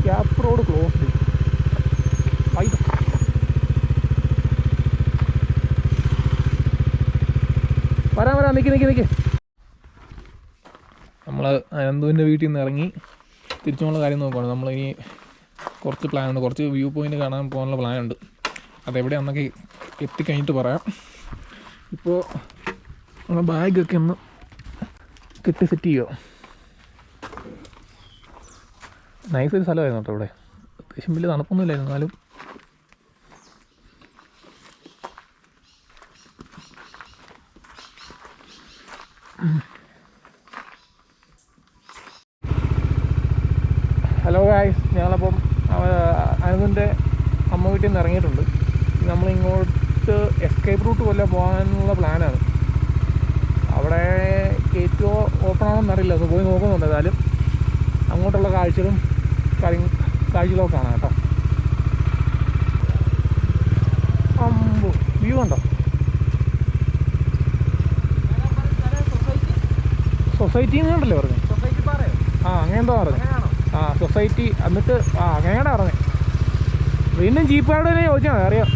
Gap road closed. വരാം നിൽക്ക്. നമ്മൾ അനന്തുവിൻ്റെ വീട്ടിൽ നിന്ന് ഇറങ്ങി തിരിച്ചുള്ള കാര്യം നോക്കുകയാണ്. നമ്മളിനി കുറച്ച് പ്ലാനുണ്ട്, കുറച്ച് വ്യൂ പോയിൻ്റ് കാണാൻ പോകാനുള്ള പ്ലാനുണ്ട്. അതെവിടെയാണെന്നൊക്കെ എത്തിക്കഴിഞ്ഞിട്ട് പറയാം. ഇപ്പോൾ നമ്മളെ ബാഗൊക്കെ ഒന്ന് കെട്ടി സെറ്റ് ചെയ്യുക. നൈസ് ഒരു സ്ഥലമായിരുന്നു കേട്ടോ ഇവിടെ. അത്യാവശ്യം വലിയ തണുപ്പൊന്നുമില്ലായിരുന്നു, എന്നാലും ഹലോ ഗായ്സ്, ഞങ്ങളപ്പം അനന്തിൻ്റെ അമ്മ വീട്ടിൽ നിന്ന് ഇറങ്ങിയിട്ടുണ്ട്. നമ്മളിങ്ങോട്ട് എസ്കേപ്പ് റൂട്ട് പോലെ പോകാനുള്ള പ്ലാനാണ്. അവിടെ ഗേറ്റ് ഓപ്പൺ ആണെന്നറിയില്ല, ഒന്ന് പോയി നോക്കുന്നുണ്ട്. ഏതായാലും അങ്ങോട്ടുള്ള കാഴ്ചകളും കാഴ്ചകളൊക്കെ കാണാം കേട്ടോ. അമ്പോ വ്യൂ ഉണ്ടോ? സൊസൈറ്റി എന്നുണ്ടല്ലേ പറഞ്ഞു? അങ്ങനെ എന്തോ പറഞ്ഞു. സൊസൈറ്റി എന്നിട്ട് അങ്ങനെയാണ് പറഞ്ഞത്. വീണ്ടും ജീപ്പാട് തന്നെ ചോദിച്ചാൽ മതി, അറിയാം.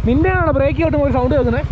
നിൻ്റെയാണോ ബ്രേക്ക് കിട്ടുമ്പോൾ ഒരു സൗണ്ട് കേൾക്കുന്നത്?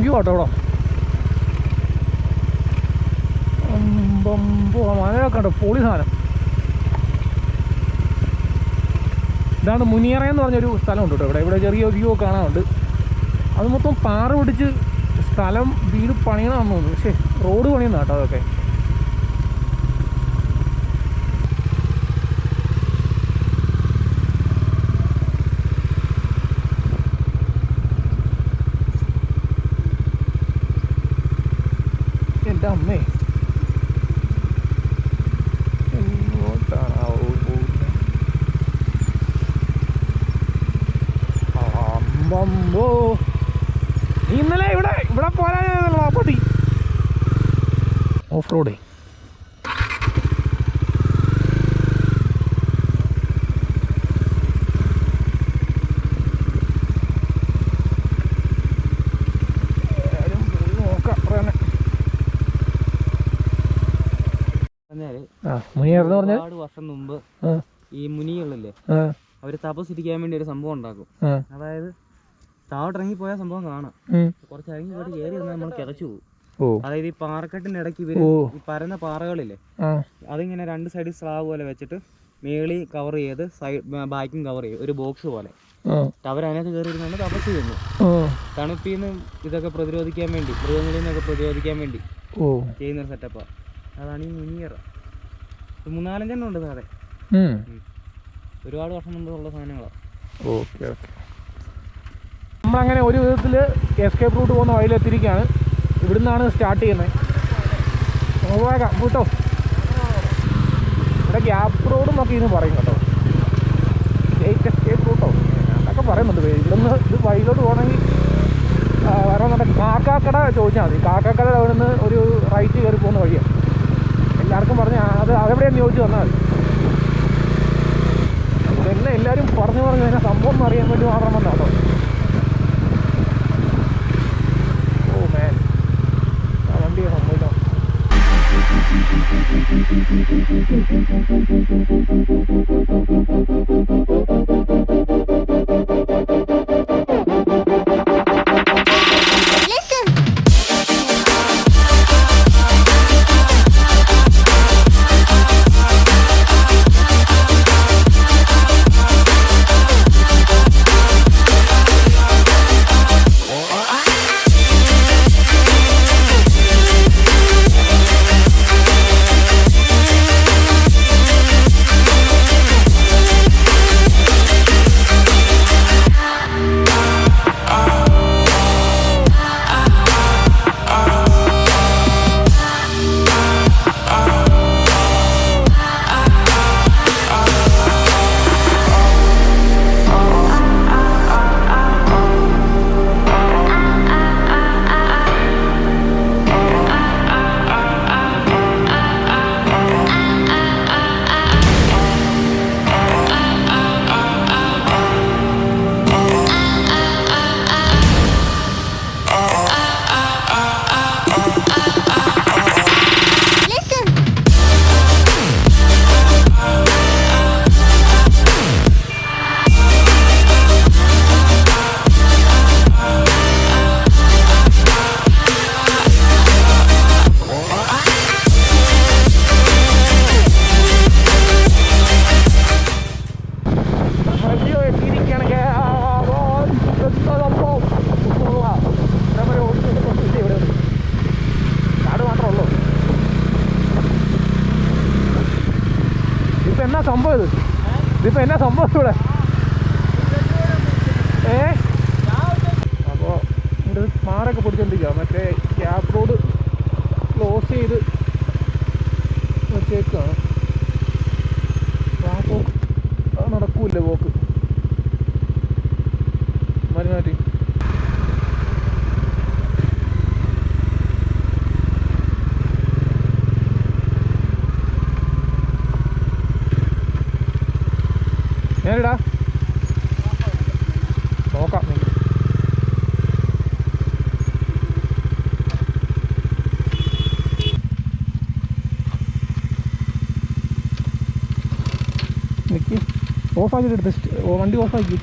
വ്യൂ ആട്ടോ ഇവിടെ. മഴയൊക്കെ ഉണ്ടോ, പൊളി സാധനം. ഇതാണ് മുനിയറ എന്ന് പറഞ്ഞൊരു സ്ഥലമുണ്ട് കേട്ടോ ഇവിടെ ചെറിയ വ്യൂ ഒക്കെ കാണാനുണ്ട്. അത് മൊത്തം പാറ പിടിച്ച് സ്ഥലം വീട് പണിയണമെന്ന് തോന്നുന്നു. പക്ഷേ റോഡ് പണിയുന്ന കേട്ടോ അതൊക്കെ. എൻ്റെ അമ്മേ, എങ്ങോട്ടാണ് പോകുന്നത്? അമ്പമ്പോ, ഇന്നലെ ഇവിടെ പോരാ പൊട്ടി ഓഫ് റോഡേ. ഒരുപാട് വർഷം മുമ്പ് ഈ മുനികളില്ലേ, അവര് തപസ്സിരിക്കാൻ വേണ്ടി ഒരു സംഭവം ഉണ്ടാക്കും. അതായത് താഴോട്ട് ഇറങ്ങിപ്പോയ സംഭവം കാണാം. കുറച്ച് ഇറങ്ങി പോയിട്ട് കയറി വന്നാൽ നമ്മൾ കിതച്ചു പോകും. അതായത് ഈ പാറക്കെട്ടിന്റെ ഇടയ്ക്ക് ഇവര് ഈ പരന്ന പാറകളില്ലേ, അതിങ്ങനെ രണ്ട് സൈഡിൽ സ്ലാബ് പോലെ വെച്ചിട്ട് മേളി കവർ ചെയ്ത് ബാക്കും കവർ ചെയ്യും, ഒരു ബോക്സ് പോലെ. അവരതിനകത്ത് കയറി ഇരുന്നാണ് തപസ് ചെയ്യുന്നു. തണുപ്പിന്ന് ഇതൊക്കെ പ്രതിരോധിക്കാൻ വേണ്ടി, മൃഗങ്ങളിൽ നിന്നൊക്കെ പ്രതിരോധിക്കാൻ വേണ്ടി ചെയ്യുന്നൊരു സെറ്റപ്പാണ്. അതാണ് ഈ മുനിയറ. 3-4 ഉണ്ട് സാറേ. ഒരുപാട് വർഷം മുമ്പുള്ള സാധനങ്ങളാണ്. Okay okay. നമ്മളങ്ങനെ ഒരു വിധത്തിൽ എസ്കേപ്പ് റൂട്ട് പോകുന്ന വഴിയിലെത്തിയിരിക്കുകയാണ്. ഇവിടുന്നാണ് സ്റ്റാർട്ട് ചെയ്യുന്നത്. നമുക്ക് പോയേക്കാം കേട്ടോ. ഇവിടെ ഗ്യാപ്പ് റോഡും ഒക്കെ ഇന്ന് പറയും കേട്ടോ. പറയുന്നുണ്ട് പേര്. ഇവിടുന്ന് ഇത് വഴിയിലോട്ട് പോകണമെങ്കിൽ വരണമെന്നുണ്ടെങ്കിൽ കാക്കാക്കട ചോദിച്ചാൽ മതി. കാക്കാക്കട അവിടെ നിന്ന് ഒരു റൈറ്റ് കയറി പോകുന്ന വഴിയാണ്. എല്ലാവർക്കും പറഞ്ഞ് അതെവിടെയാണ് ചോദിച്ചു വന്നാൽ മതി. ഇതെല്ലാം എല്ലാവരും പറഞ്ഞു അതിനെ സംഭവം എന്ന് അറിയാൻ വേണ്ടി മാത്രം വന്നാട്ടോ. ഓ മാൻ, ആ വണ്ടിയെ സംഭവിക്കാം. സംഭവം ഇതിപ്പോൾ എന്നാ സംഭവം ഇവിടെ? അപ്പോൾ ഇവിടെ മാറൊക്കെ പിടിച്ചോണ്ടിരിക്കുക. മറ്റേ ക്യാബ് റോഡ് ക്ലോസ് ചെയ്ത് വെച്ചേക്കാണ്. നടക്കൂല്ല പോക്ക് മരുന്നാറ്റി. ഞാനിടാ നോക്കാം. നിൽക്കി ഓഫാക്കിയിട്ട് എടുത്ത് വണ്ടി ഓഫാക്കി.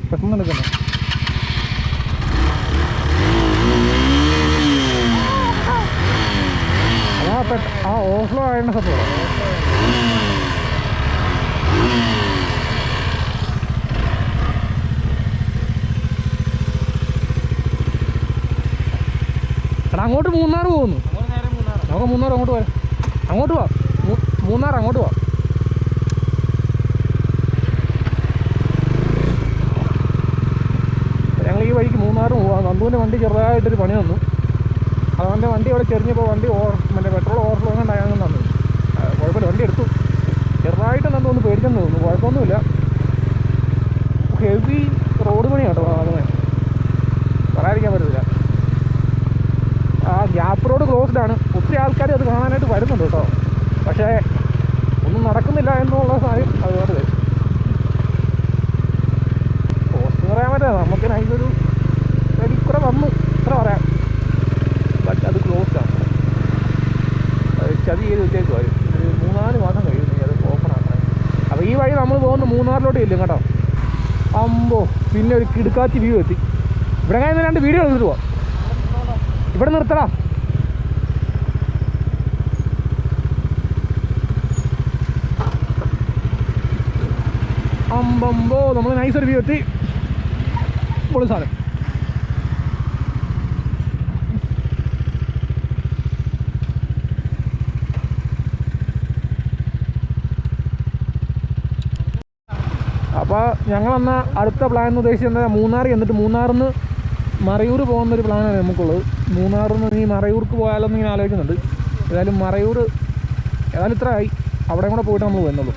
പെട്ടെന്ന് എടുക്കണ്ട. ആ ഓവർഫ്ലോ ആയതിൻ്റെ സപ്പോർട്ട് എടാ അങ്ങോട്ട് മൂന്നാർ പോകുന്നു. നമുക്ക് മൂന്നാർ അങ്ങോട്ട് പോയാൽ അങ്ങോട്ട് പോവാം. മൂന്നാർ അങ്ങോട്ട് പോവാം. ഈ വഴിക്ക് മൂന്നാറും പോവാം. നന്ദുവിൻ്റെ വണ്ടി ചെറുതായിട്ടൊരു പണി വന്നു. അവൻ്റെ വണ്ടി അവിടെ ചെറിഞ്ഞപ്പോൾ വണ്ടി മറ്റേ പെട്രോൾ ഓവർഫ്ലോ ഉണ്ടായാലും തന്നു. കുഴപ്പമില്ല, വണ്ടി എടുത്തു. ചെറുതായിട്ട് നന്ദു ഒന്ന് പേടിച്ചെന്ന് തോന്നുന്നു. കുഴപ്പമൊന്നുമില്ല. ഹെവി റോഡ് പണി കേട്ടോ അങ്ങനെ പറയാതിരിക്കാൻ പറ്റത്തില്ല. ആ ഗ്യാപ്പ് റോഡ് ക്ലോസ്ഡ് ആണ്. ഒത്തിരി ആൾക്കാർ അത് കാണാനായിട്ട് വരുന്നുണ്ട് കേട്ടോ. പക്ഷേ ഒന്നും നടക്കുന്നില്ല എന്നുള്ള കാര്യം അതുകൊണ്ട് വരും. പറയാൻ പറ്റാ, നമുക്ക് നൈസൊരു വെടിക്കുറ വന്നു ഇത്ര പറയാം. ബട്ട് അത് ക്ലോസ്ഡ് ആണ്. ചതി ചെയ്ത് വെച്ചേക്കുമായിരുന്നു. ഒരു 3-4 മാസം കഴിയുന്നു അത് ഓപ്പൺ ആക്കണം. അപ്പോൾ ഈ വഴി നമ്മൾ പോകുന്ന മൂന്നാറിലോട്ട് ചെല്ലും കേട്ടോ. അമ്പോ പിന്നെ ഒരു കിടുക്കാച്ചി വ്യൂ എത്തി. ഇവിടെ കഴിഞ്ഞ 2 വീഡിയോ എടുത്തിട്ട് പോവാം. ഇവിടെ നിർത്തടാ. അമ്പമ്പോ നമ്മൾ നൈസൊരു വ്യൂ എത്തി. പൊളി സാധനം. അപ്പോൾ അപ്പോൾ ഞങ്ങളന്ന് അടുത്ത പ്ലാൻ എന്ന് ഉദ്ദേശിച്ചത് മൂന്നാർ എന്നിട്ട് മൂന്നാറിൽ നിന്ന് മറയൂർ പോകുന്നൊരു പ്ലാനാണ് നമുക്കുള്ളത്. മൂന്നാറിൽ നിന്ന് ഈ മറയൂർക്ക് പോയാലോ എന്ന് ഇങ്ങനെ ആലോചിക്കുന്നുണ്ട്. ഏതായാലും മറയൂർ ഏതായാലും ഇത്ര ആയി, അവിടെ കൂടെ പോയിട്ട് നമ്മൾ വരുന്നുള്ളൂ.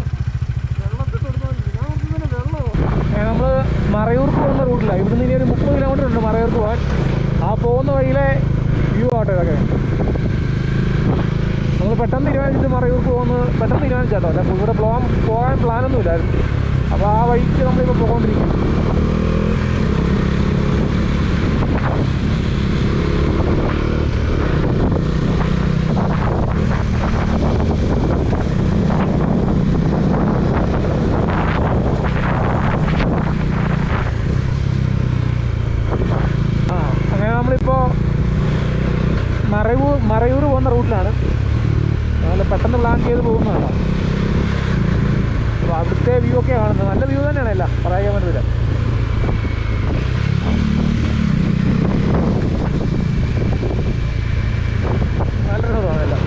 നമ്മൾ മറയൂർക്ക് പോകുന്ന റൂട്ടിലാണ്. ഇവിടുന്ന് ഇനി ഒരു 30 കിലോമീറ്റർ ഉണ്ട് മറയൂർക്ക് പോകാൻ. ആ പോകുന്ന വഴിയിലെ വ്യൂ ആട്ടോ ഇതൊക്കെ. നമ്മൾ പെട്ടെന്ന് തീരുമാനിച്ചിട്ട് മറയൂർക്ക് പോകുന്നത് പെട്ടെന്ന് തീരുമാനിച്ചാട്ടോ, അല്ല ഇവിടെ പോകാൻ പ്ലാനൊന്നും ഇല്ലായിരുന്നു. അപ്പോൾ ആ വഴിക്ക് നമ്മളിപ്പോൾ പോകൊണ്ടിരിക്കും. അങ്ങനെ നമ്മളിപ്പോൾ മറയൂർ പോകുന്ന റൂട്ടിലാണ്. നമ്മൾ പെട്ടെന്ന് പ്ലാൻ ചെയ്ത് പോകുന്നതാണ്. അപ്പോൾ അവിടുത്തെ വ്യൂ ഒക്കെ കാണുന്നത് നല്ല വ്യൂ തന്നെയാണ്, എല്ലാം പറയാൻ പറ്റില്ല. നല്ല രസമാണ് എല്ലാം.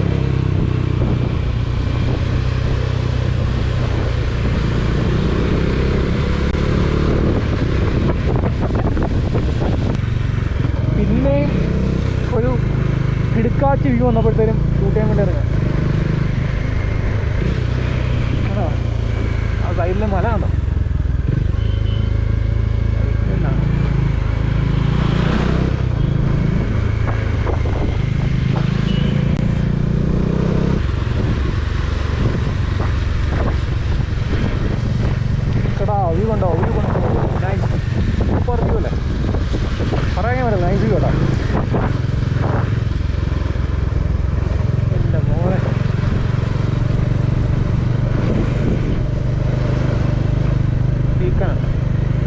പിന്നെയും ഒരു കിടുക്കാച്ചി വ്യൂ വന്നപ്പോഴത്തേനും ഷൂട്ട് ചെയ്യാൻ വേണ്ടി ഇറങ്ങാം. ആണോ ആ സൈഡിലെ മല ഉണ്ടോ? കേട്ടോ വ്യൂ കണ്ടോ? വ്യൂ കണ്ടോ? നൈസ് സൂപ്പർ വ്യൂ അല്ലേ, പറയാൻ പറ്റില്ല. നൈസ് വ്യൂ കേട്ടോ. എൻ്റെ മോനെ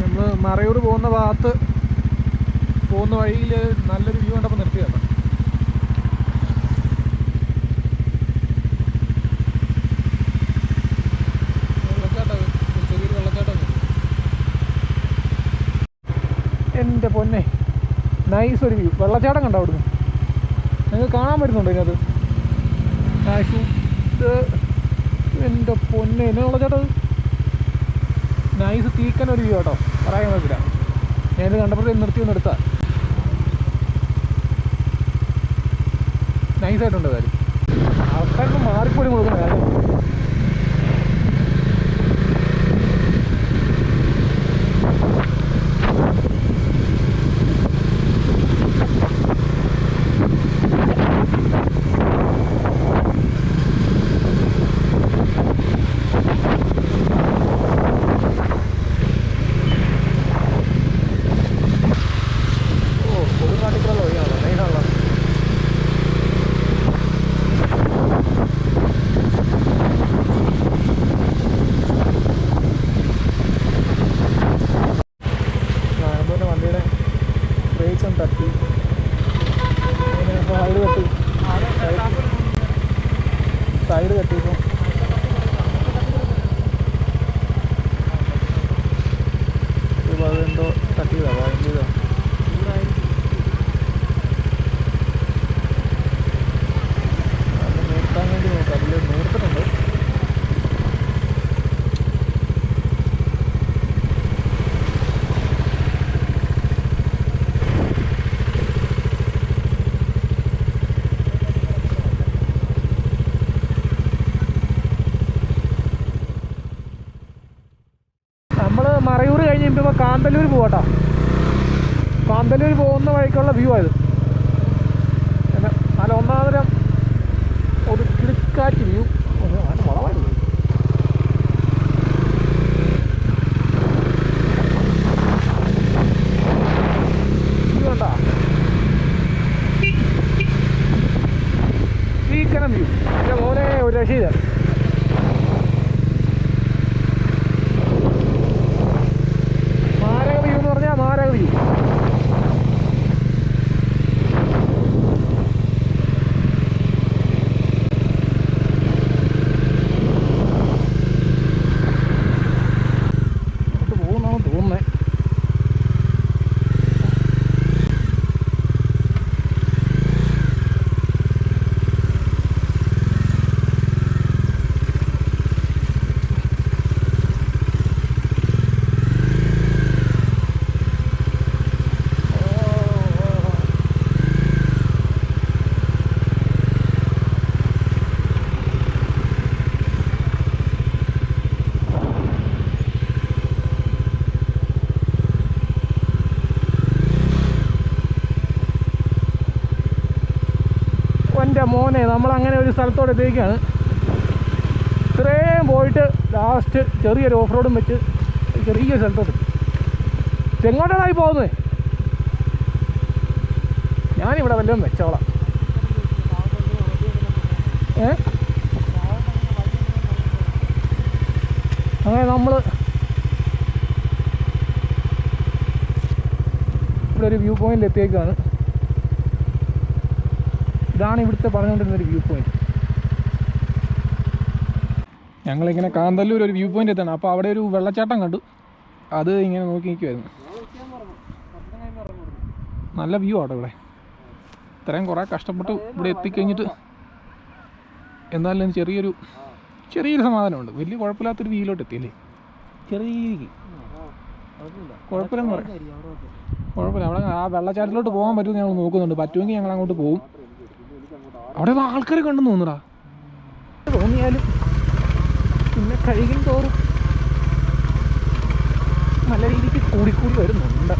നമ്മൾ മറയൂർ പോകുന്ന ഭാഗത്ത് പോകുന്ന വഴിയിൽ നല്ലൊരു വ്യൂ കണ്ടപ്പോൾ നിർത്തിയതാണ്. ചെറിയൊരു വെള്ളച്ചാട്ടം. എൻ്റെ പൊന്നെ നൈസ് ഒരു വ്യൂ. വെള്ളച്ചാട്ടം കണ്ടോ അവിടുന്ന്? നിങ്ങൾക്ക് കാണാൻ പറ്റുന്നുണ്ടോ ഇതിനകത്ത്? ഇത് എൻ്റെ പൊന്നെ എന്നെ വെള്ളച്ചാട്ടം നൈസ് തീക്കൻ ഒരു വ്യൂ കേട്ടോ, പറയാൻ പറ്റില്ല. ഞാനിത് കണ്ടപ്പോഴത്തേക്ക് നിർത്തി ഒന്ന് എടുത്താൽ നൈസായിട്ടുണ്ട്. കാര്യം ആൾക്കാർക്ക് മാറിപ്പോലും കൊടുക്കുന്ന കാര്യം. സൈഡ് കെട്ടിയപ്പോൾ എന്തോ തട്ടിയതാണ്, ഭയങ്കര അത് നിർത്താൻ വേണ്ടി നോക്കാം. അതിൽ നിർത്തിട്ടുണ്ട്. മറയൂർ കഴിഞ്ഞിട്ട് ഇപ്പോൾ കാന്തല്ലൂർ പോകട്ടോ. കാന്തല്ലൂർ പോകുന്ന വഴിക്കുള്ള വ്യൂ ആയത്. പിന്നെ നല്ല ഒന്നാമതരം ഒരു കിടുക്കാറ്റ് വ്യൂ. വളവാണ് വ്യൂ കണ്ടോ? ഭീകരം വ്യൂ. എൻ്റെ മോനെ ഒരു രക്ഷയില്ല. മാരക വ്യൂ. മോനെ നമ്മളങ്ങനെ ഒരു സ്ഥലത്തോടെ എത്തിയിരിക്കുകയാണ്. ഇത്രയും പോയിട്ട് ലാസ്റ്റ് ചെറിയൊരു ഓഫ് റോഡും വെച്ച് ചെറിയ സ്ഥലത്തോട്ട് എങ്ങോട്ടായി പോകുന്നത്? ഞാനിവിടെ വല്ലതും വെച്ചോളാം. അങ്ങനെ നമ്മൾ ഇവിടെ ഒരു വ്യൂ പോയിൻ്റ് എത്തിയേക്കാണ്. ഇതാണ് ഇവിടുത്തെ പറഞ്ഞുകൊണ്ടിരുന്നൊരു വ്യൂ പോയിൻ്റ്. ഞങ്ങളിങ്ങനെ കാന്തല്ലൂർ ഒരു വ്യൂ പോയിൻ്റ് എത്താണ്. അപ്പോൾ അവിടെ ഒരു വെള്ളച്ചാട്ടം കണ്ടു. അത് ഇങ്ങനെ നോക്കി നിൽക്കുമായിരുന്നു. നല്ല വ്യൂ ആട്ടോ ഇവിടെ. ഇത്രയും കുറേ കഷ്ടപ്പെട്ട് ഇവിടെ എത്തിക്കഴിഞ്ഞിട്ട് എന്നാലും ചെറിയൊരു സമാധാനമുണ്ട്. വലിയ കുഴപ്പമില്ലാത്തൊരു വീലോട്ട് എത്തിയല്ലേ. ചെറിയ കുഴപ്പമില്ലെന്ന് പറയാം. കുഴപ്പമില്ല. അവിടെ ആ വെള്ളച്ചാട്ടത്തിലോട്ട് പോകാൻ പറ്റുമെന്ന് ഞങ്ങൾ നോക്കുന്നുണ്ട്. പറ്റുമെങ്കിൽ ഞങ്ങൾ അങ്ങോട്ട് പോകും. അവിടെ ആൾക്കാരെ കണ്ടെന്ന് തോന്നുടാ. തോന്നിയാലും പിന്നെ കഴുകും തോറും നല്ല രീതിക്ക് കൂടിക്കൂടി വരുന്നുണ്ട്.